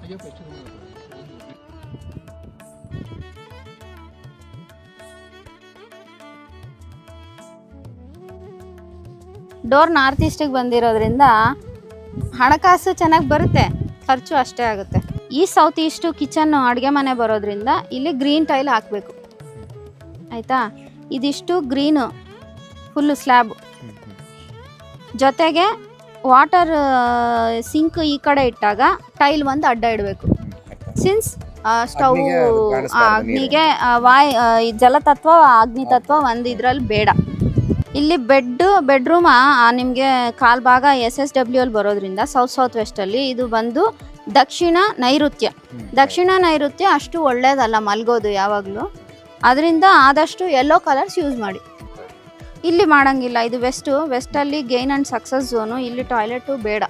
Door north ಈಸ್ಟಿಗೆ ಬಂದಿರೋದ್ರಿಂದ ಹಣಕಾಸು ಚೆನ್ನಾಗಿ ಬರುತ್ತೆ, ಖರ್ಚು ಅಷ್ಟೇ ಆಗುತ್ತೆ. ಈ ಸೌತ್ ಈಸ್ಟು ಕಿಚನ್ ಅಡುಗೆ ಮನೆ ಬರೋದ್ರಿಂದ ಇಲ್ಲಿ ಗ್ರೀನ್ ಟೈಲ್ ಹಾಕಬೇಕು, ಆಯಿತಾ. ಇದಿಷ್ಟು ಗ್ರೀನು ಫುಲ್ಲು ಸ್ಲ್ಯಾಬ್, ಜೊತೆಗೆ ವಾಟರ್ ಸಿಂಕ್ ಈ ಕಡೆ ಇಟ್ಟಾಗ ಟೈಲ್ ಒಂದು ಅಡ್ಡ ಇಡಬೇಕು. ಸಿನ್ಸ್ ಸ್ಟವ್ ಅಗ್ನಿಗೆ ಜಲತತ್ವ ಅಗ್ನಿ ತತ್ವ ಒಂದು ಇದರಲ್ಲಿ ಬೇಡ. ಇಲ್ಲಿ ಬೆಡ್ರೂಮ್ ನಿಮಗೆ ಕಾಲ್ ಭಾಗ SSW ಅಲ್ಲಿ ಬರೋದ್ರಿಂದ ಸೌತ್ ವೆಸ್ಟಲ್ಲಿ ಇದು ಬಂದು ದಕ್ಷಿಣ ನೈಋತ್ಯ ಅಷ್ಟು ಒಳ್ಳೇದಲ್ಲ ಮಲ್ಗೋದು ಯಾವಾಗಲೂ. ಅದರಿಂದ ಆದಷ್ಟು ಯೆಲ್ಲೋ ಕಲರ್ಸ್ ಯೂಸ್ ಮಾಡಿ. ಇಲ್ಲಿ ಮಾಡಂಗಿಲ್ಲ, ಇದು ವೆಸ್ಟಲ್ಲಿ ಗೇನ್ ಆ್ಯಂಡ್ ಸಕ್ಸಸ್ ಝೋನು. ಇಲ್ಲಿ ಟಾಯ್ಲೆಟು ಬೇಡ,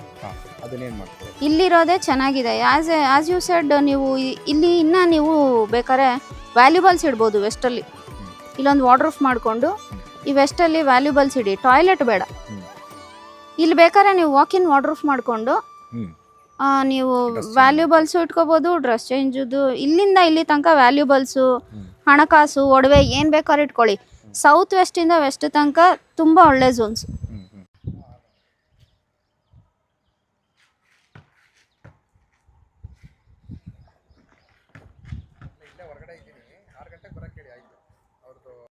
ಇಲ್ಲಿರೋದೇ ಚೆನ್ನಾಗಿದೆ. ಆಸ್ ಯು ಸೆಡ್, ನೀವು ಇಲ್ಲಿ ಇನ್ನು ನೀವು ಬೇಕಾದ್ರೆ ವ್ಯಾಲ್ಯೂಬಲ್ಸ್ ಇಡ್ಬೋದು ವೆಸ್ಟಲ್ಲಿ. ಇಲ್ಲೊಂದು ವಾರ್ಡ್ರೂಫ್ ಮಾಡಿಕೊಂಡು ಈ ವೆಸ್ಟಲ್ಲಿ ವ್ಯಾಲ್ಯೂಬಲ್ಸ್ ಇಡಿ, ಟಾಯ್ಲೆಟ್ ಬೇಡ. ಇಲ್ಲಿ ಬೇಕಾದ್ರೆ ನೀವು ವಾಕಿನ್ ವಾರ್ಡ್ರೂಫ್ ಮಾಡಿಕೊಂಡು ನೀವು ವ್ಯಾಲ್ಯೂಬಲ್ಸು ಇಟ್ಕೋಬೋದು, ಡ್ರೆಸ್ ಚೇಂಜದು ಇಲ್ಲಿಂದ ಇಲ್ಲಿ ತನಕ ವ್ಯಾಲ್ಯೂಬಲ್ಸು, ಹಣಕಾಸು, ಒಡವೆ ಏನು ಬೇಕಾದ್ರೂ ಇಟ್ಕೊಳ್ಳಿ. ಸೌತ್ ವೆಸ್ಟಿಂದ ವೆಸ್ಟ್ ತನಕ ತುಂಬ ಒಳ್ಳೆ ಝೋನ್ಸ್. ಹೊರಗಡೆ ಇದ್ದೀನಿ, 6 ಗಂಟೆಗೆ ಬರೋಕ್ಕೆ ಹೇಳಿ, ಆಯಿತು.